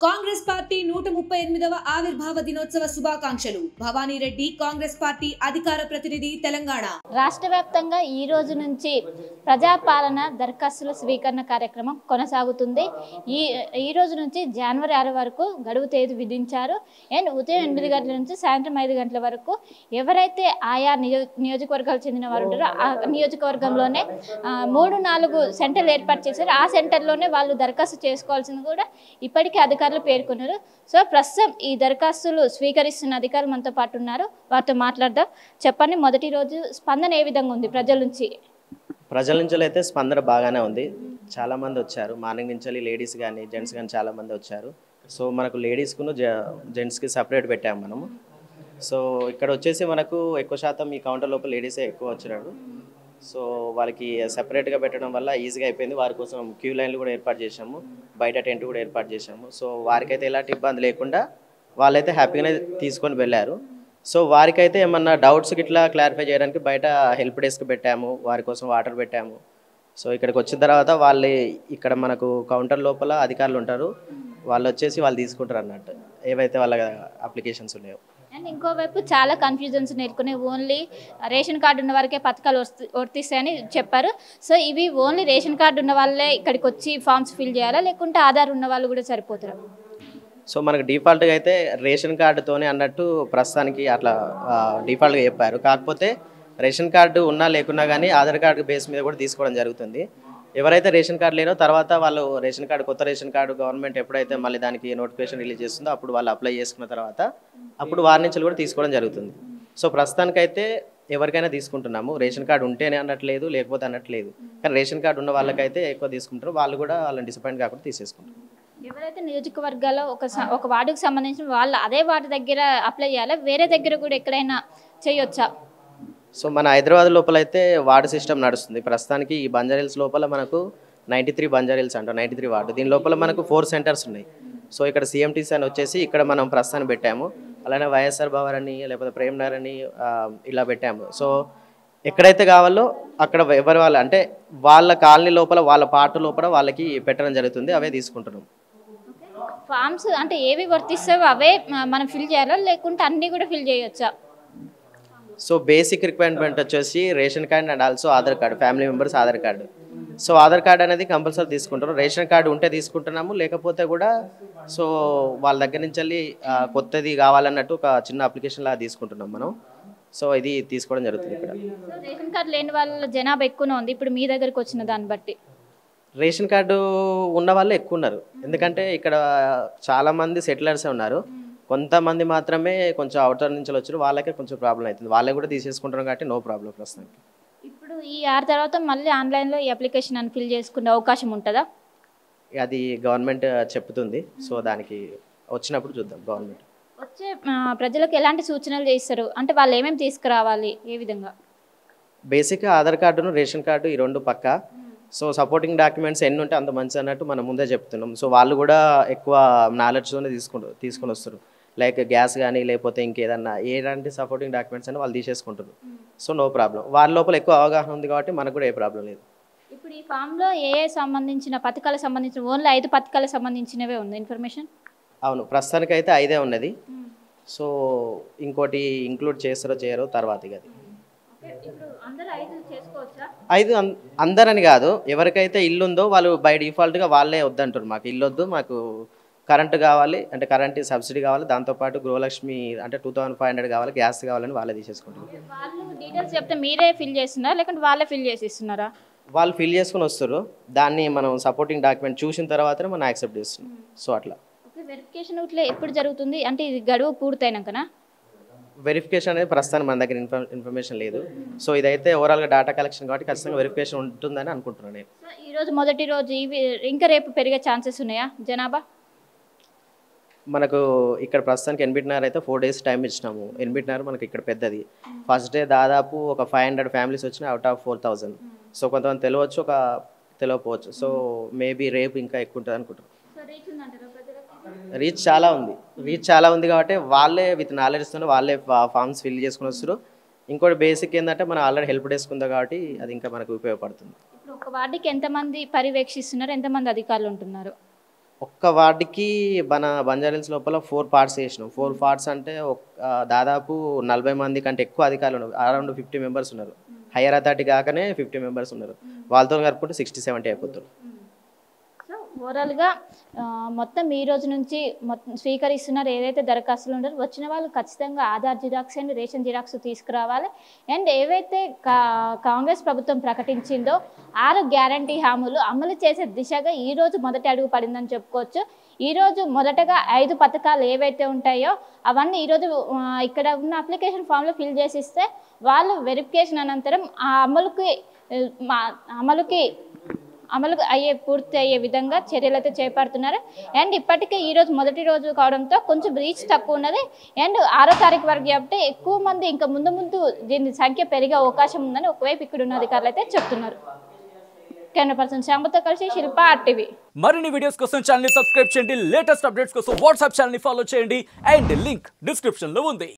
Congress party 138వ ఆవిర్భావ దినోత్సవ శుభాకాంక్షలు. భవానీ రెడ్డి, కాంగ్రెస్ పార్టీ అధికార ప్రతినిధి, తెలంగాణ. రాష్ట్ర వ్యాప్తంగా ఈ రోజు నుంచి ప్రజాపాలన దరఖాస్తుల స్వీకరణ కార్యక్రమం కొనసాగుతుంది. ఈ రోజు నుంచి జనవరి 6 వరకు గడువు తేదీ విధించారు. అండ్ ఉదయం 8 గంటల నుంచి సాయంత్రం 5 గంటల వరకు ఎవరైతే ఆయా నియోజకవర్గాలు చెందిన వారు ఉంటారో ఆ నియోజకవర్గంలోనే 3-4 సెంటర్లు ఏర్పాటు చేశారు. ఆ సెంటర్లోనే వాళ్ళు దరఖాస్తు చేసుకోవాల్సింది కూడా ఇప్పటికే అధికారులు పేర్కొన్నారు. సో ప్రస్తుతం ఈ దరఖాస్తులు స్వీకరిస్తున్న అధికారులు మనతో పాటు ఉన్నారు, వారితో మాట్లాడదాం. చెప్పండి, మొదటి రోజు స్పందన ఏ విధంగా ఉంది ప్రజల నుంచి? ప్రజల నుంచి అయితే స్పందన బాగానే ఉంది. చాలామంది వచ్చారు. మార్నింగ్ నుంచి లేడీస్ కానీ జెంట్స్ కానీ చాలామంది వచ్చారు. సో మనకు లేడీస్కును జెంట్స్కి సపరేట్ పెట్టాము మనము. సో ఇక్కడ వచ్చేసి మనకు ఎక్కువ శాతం ఈ కౌంటర్ లోపల లేడీసే ఎక్కువ వచ్చినారు. సో వాళ్ళకి సెపరేట్గా పెట్టడం వల్ల ఈజీగా అయిపోయింది. వారి కోసం క్యూ లైన్లు కూడా ఏర్పాటు చేశాము, బయట టెంట్ కూడా ఏర్పాటు చేశాము. సో వారికైతే ఎలాంటి ఇబ్బంది లేకుండా వాళ్ళైతే హ్యాపీగానే తీసుకొని వెళ్ళారు. సో వారికైతే ఏమన్నా డౌట్స్ ఇట్లా క్లారిఫై చేయడానికి బయట హెల్ప్ డెస్క్ పెట్టాము, వారి కోసం వాటర్ పెట్టాము. సో ఇక్కడికి వచ్చిన తర్వాత వాళ్ళు ఇక్కడ మనకు కౌంటర్ లోపల అధికారులు ఉంటారు, వాళ్ళు వచ్చేసి వాళ్ళు తీసుకుంటారు అన్నట్టు ఏవైతే వాళ్ళ అప్లికేషన్స్ ఉన్నాయో. అండ్ ఇంకోవైపు చాలా కన్ఫ్యూజన్స్ నేర్చుకునే ఓన్లీ రేషన్ కార్డు ఉన్న వారికే పథకాలు వర్తిస్తాయని చెప్పారు. సో ఇవి ఓన్లీ రేషన్ కార్డు ఉన్న వాళ్ళే ఇక్కడికి వచ్చి ఫామ్స్ ఫిల్ చేయాలా, లేకుంటే ఆధార్ ఉన్న వాళ్ళు కూడా సరిపోతారా? సో మనకు డిఫాల్ట్గా అయితే రేషన్ కార్డుతోనే అన్నట్టు ప్రస్తుతానికి అట్లా డిఫాల్ట్గా చెప్పారు. కాకపోతే రేషన్ కార్డు ఉన్నా లేకున్నా కానీ ఆధార్ కార్డు బేస్ మీద కూడా తీసుకోవడం జరుగుతుంది. ఎవరైతే రేషన్ కార్డు లేరో తర్వాత వాళ్ళు రేషన్ కార్డు, కొత్త రేషన్ కార్డు గవర్నమెంట్ ఎప్పుడైతే మళ్ళీ దానికి నోటిఫికేషన్ రిలీజ్ చేస్తుందో అప్పుడు వాళ్ళు అప్లై చేసుకున్న తర్వాత అప్పుడు వారి నుంచి కూడా తీసుకోవడం జరుగుతుంది. సో ప్రస్తుతానికైతే ఎవరికైనా తీసుకుంటున్నాము. రేషన్ కార్డు ఉంటేనే అన్నట్లేదు, లేకపోతే అన్నట్లేదు. కానీ రేషన్ కార్డు ఉన్న వాళ్ళకైతే ఎక్కువ తీసుకుంటారు. వాళ్ళు కూడా వాళ్ళని డిసప్పాయింట్ కాకుండా తీసేసుకుంటారు. ఎవరైతే నియోజకవర్గాల్లో ఒక వార్డుకు సంబంధించిన వాళ్ళు అదే వార్డు దగ్గర అప్లై చేయాలా, వేరే దగ్గర కూడా ఎక్కడైనా చేయొచ్చా? సో మన హైదరాబాద్ లోపల అయితే వార్డు సిస్టమ్ నడుస్తుంది ప్రస్తుతానికి. ఈ బంజారాహిల్స్ లోపల మనకు 93 బంజారాహిల్స్ అంటారు, 93 వార్డు. దీని లోపల మనకు 4 సెంటర్స్ ఉన్నాయి. సో ఇక్కడ సిఎంటీసీ అని వచ్చేసి ఇక్కడ మనం ప్రస్తుతానికి పెట్టాము. అలానే వైఎస్ఆర్ భవన్ అని లేకపోతే ప్రేమ్నగర్ అని ఇలా పెట్టాము. సో ఎక్కడైతే కావాలో అక్కడ ఎవరి వాళ్ళ అంటే వాళ్ళ కాలనీ లోపల వాళ్ళ పార్ట్ లోపల వాళ్ళకి పెట్టడం జరుగుతుంది, అవే తీసుకుంటున్నాం. ఫామ్స్ అంటే ఏవి వర్తిస్తావో అవే మనం ఫిల్ చేయాలా, లేకుంటే అన్నీ కూడా ఫిల్ చేయొచ్చా? సో బేసిక్ రిక్వైర్మెంట్ వచ్చేసి ration card and also Aadhaar card, family members Aadhaar card. So Aadhaar card అనేది కంపల్సరీ తీసుకుంటారు. రేషన్ కార్డు ఉంటే తీసుకుంటున్నాము, లేకపోతే కూడా సో వాళ్ళ దగ్గర నుంచి వెళ్ళి కొత్తది కావాలన్నట్టు ఒక చిన్న అప్లికేషన్ లాగా తీసుకుంటున్నాం మనం. సో ఇది తీసుకోవడం జరుగుతుంది ఇక్కడ. రేషన్ కార్డు లేని వాళ్ళ జనాభా ఎక్కువనే ఉంది ఇప్పుడు మీ దగ్గరకు వచ్చిన దాన్ని బట్టి. రేషన్ కార్డు ఉన్న వాళ్ళు ఎక్కువ ఉన్నారు, ఎందుకంటే ఇక్కడ చాలామంది సెటిలర్సే ఉన్నారు. కొంతమంది మాత్రమే కొంచెం అవుటర్ నుంచి వచ్చారు, వాళ్ళకే కొంచెం ప్రాబ్లం అవుతుంది. వాళ్ళే కూడా తీసేసుకుంటారు కాబట్టి నో ప్రాబ్లం ప్రస్తుతానికి. ఇప్పుడు ఈ 6 తర్వాత మళ్ళీ ఆన్లైన్లో ఈ అప్లికేషన్ అని ఫిల్ చేసుకునే అవకాశం ఉంటుందా? అది గవర్నమెంట్ చెప్తుంది. సో దానికి వచ్చినప్పుడు చూద్దాం. గవర్నమెంట్ వచ్చే ప్రజలకు ఎలాంటి సూచనలు చేస్తారు అంటే వాళ్ళు ఏమేమి తీసుకురావాలి, ఏ విధంగా? బేసిక్గా ఆధార్ కార్డును రేషన్ కార్డు ఈ రెండు పక్కా. సో సపోర్టింగ్ డాక్యుమెంట్స్ ఎన్ని ఉంటే అంత మంచి అన్నట్టు మనం ముందే చెప్తున్నాం. సో వాళ్ళు కూడా ఎక్కువ నాలెడ్జ్తోనే తీసుకొని వస్తారు. లైక్ గ్యాస్ కానీ లేకపోతే ఇంకేదన్నా ఎలాంటి సపోర్టింగ్ డాక్యుమెంట్స్ అని వాళ్ళు తీసేసుకుంటారు. So no problem. వాళ్ళ లోపల ఎక్కువ అవగాహన ఉంది కాబట్టి మనకు కూడా ఏ ప్రాబ్లం లేదు. ఇప్పుడు ఈ ఫామ్లో సంబంధించిన పథకాలకు సంబంధించిన ఓన్లీ 5 పథకాలకు సంబంధించినవే ఉంది ఇన్ఫర్మేషన్? అవును, ప్రస్తుతానికి అయితే 5 ఉన్నది. సో ఇంకోటి ఇంక్లూడ్ చేస్తారో చేయరో తర్వాత ఇక అది. 5 అందరని కాదు, ఎవరికైతే ఇల్లు ఉందో వాళ్ళు బై డిఫాల్ట్గా వాళ్ళే వద్దంటారు. మాకు ఇల్లు వద్దు, మాకు కరెంటు కావాలి అంటే కరెంట్ సబ్సిడీ కావాలి, దాంతోపాటు గృహలక్ష్మి అంటే 2500 కావాలి, గ్యాస్ కావాలని వాళ్ళే తీసేసుకుంటారు. వాళ్ళు డీటెయిల్స్ చెప్తే మీరే ఫిల్ చేస్తున్నారా, లేకుంటే వాళ్ళే ఫిల్ చేసి ఇస్తున్నారా? వాళ్ళు ఫిల్ చేసుకుని వస్తారు. దాన్ని మనం సపోర్టింగ్ డాక్యుమెంట్ చూసిన తర్వాతనే మనం యాక్సెప్ట్ చేస్తున్నాం. సో అట్లా వెరిఫికేషన్ ఇట్లా ఎప్పుడు జరుగుతుంది అంటే ఇది గడువు పూర్తయినాకనా? వెరిఫికేషన్ అనేది ప్రస్తుతానికి మన దగ్గర ఇన్ఫర్మేషన్ లేదు. సో ఇదైతే ఓవరాల్గా డేటా కలెక్షన్ కాబట్టి ఖచ్చితంగా వెరిఫికేషన్ ఉంటుందని అనుకుంటున్నాను నేను. ఈరోజు మొదటి రోజు, ఇంకా రేపు పెరిగే ఛాన్సెస్ ఉన్నాయా జనాభా? మనకు ఇక్కడ ప్రస్తుతానికి ఎన్బిటినార్ అయితే 4 days టైం ఇచ్చినాము. ఎన్బిటినార్ మనకి ఇక్కడ పెద్దది. ఫస్ట్ డే దాదాపు ఒక 500 ఫ్యామిలీస్ వచ్చినాయి అవుట్ ఆఫ్ 4000. సో కొంతమంది తెలియవచ్చు, ఒక తెలియకపోవచ్చు. సో మేబీ రేపు ఇంకా ఎక్కువ ఉంటుంది అనుకుంటున్నాను. రీచ్ చాలా ఉంది కాబట్టి వాళ్ళే విత్ నాలెడ్జ్తో వాళ్ళే ఫామ్స్ ఫిల్ చేసుకుని వస్తారు. ఇంకోటి బేసిక్ ఏంటంటే మనం ఆల్రెడీ హెల్ప్ డెస్క్ ఉంది కాబట్టి అది ఇంకా మనకు ఉపయోగపడుతుంది. ఇప్పుడు ఒక వార్డుకి ఎంతమంది పర్యవేక్షిస్తున్నారు, ఎంతమంది అధికారులు ఉంటున్నారు? ఒక్క వార్డుకి మన బంజారాహిల్స్ లోపల 4 పార్ట్స్ చేసినాం. 4 పార్ట్స్ అంటే దాదాపు 40 మంది కంటే ఎక్కువ అధికారులు ఉన్నారు. అరౌండ్ 50 మెంబర్స్ ఉన్నారు. హైయర్ అథారిటీ కాకనే 50 మెంబర్స్ ఉన్నారు. వాళ్ళతో కలుపుకుంటే 60-70 అయిపోతారు. సో ఓవరాల్గా మొత్తం ఈ రోజు నుంచి మొత్తం స్వీకరిస్తున్నారు. ఏదైతే దరఖాస్తులు ఉంటారో వచ్చిన వాళ్ళు ఖచ్చితంగా Aadhaar xerox and ration xerox తీసుకురావాలి. అండ్ ఏవైతే కాంగ్రెస్ ప్రభుత్వం ప్రకటించిందో 6 గ్యారంటీ హామీలు అమలు చేసే దిశగా ఈరోజు మొదటి అడుగు పడిందని చెప్పుకోవచ్చు. ఈరోజు మొదటగా 5 పథకాలు ఏవైతే ఉంటాయో అవన్నీ ఈరోజు ఇక్కడ ఉన్న అప్లికేషన్ ఫామ్లో ఫిల్ చేసి ఇస్తే వాళ్ళు వెరిఫికేషన్ అనంతరం ఆ అమలు పూర్తి అయ్యే విధంగా చర్యలు అయితే చేపడుతున్నారు. అండ్ ఇప్పటికే ఈరోజు మొదటి రోజు కావడంతో కొంచెం రీచ్ తక్కువ ఉన్నది. అండ్ 6వ తారీఖు వరకు కాబట్టి ఎక్కువ మంది ఇంకా ముందు దీని సంఖ్య పెరిగే అవకాశం ఉందని ఒకవైపు ఇక్కడ ఉన్న అధికారులు అయితే చెప్తున్నారు. కెమెరా పర్సన్ శ్యామతో కలిసి శిల్ప RTV. మరిన్ని వీడియోస్ కోసం ఛానల్ ని సబ్స్క్రైబ్ చేయండి. లేటెస్ట్ అప్డేట్స్ కోసం వాట్సాప్ ఛానల్ ని ఫాలో చేయండి. అండ్ లింక్ డిస్క్రిప్షన్ లో ఉంది.